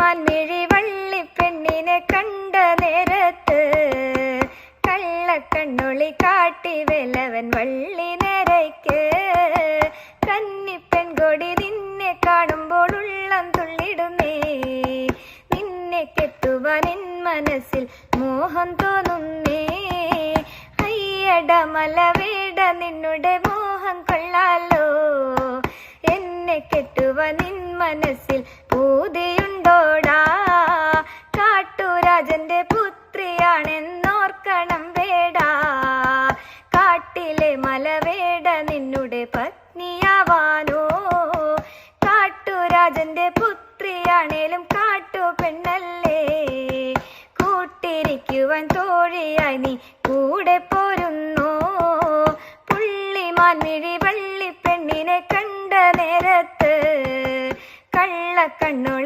മാൻമിഴി വള്ളിപ്പെണ്ണിനെ കണ്ട നേരത്ത് കള്ളക്കണ്ണൊളി കാട്ടി വേലവൻ വള്ളി നേരയ്ക്ക്. കന്നിപ്പെൺകൊടി നിന്നെ കാണുമ്പോൾ ഉള്ളം തുള്ളിടുന്നേ, നിന്നെ കെട്ടുവാൻ എൻ മനസ്സിൽ മോഹം തോന്നുന്നേ. അയ്യട മലവേട നിന്നുടെ മോഹം കൊള്ളാലോ, എന്നെ കെട്ടുവാൻ നിൻ മനസ്സിൽ പൂതിയുണ്ടോടാ. കാട്ടുരാജന്റെ പുത്രിയാണെന്നോർക്കണം വേടാ, കാട്ടിലെ മലവേട നിന്നുടെ പത്നിയാവാനോ. കാട്ടുരാജന്റെ പുത്രിയാണേലും കാട്ടു പെണ്ണല്ലേ, കൂട്ടിരിക്കുവാൻ തോഴിയായി നീ കൂടെ പോരുന്നോ. പുള്ളിമാൻമിഴി വള്ളിപ്പെണ്ണിനെ കണ്ട നേരത്ത് കള്ളക്കണ്ണൊളി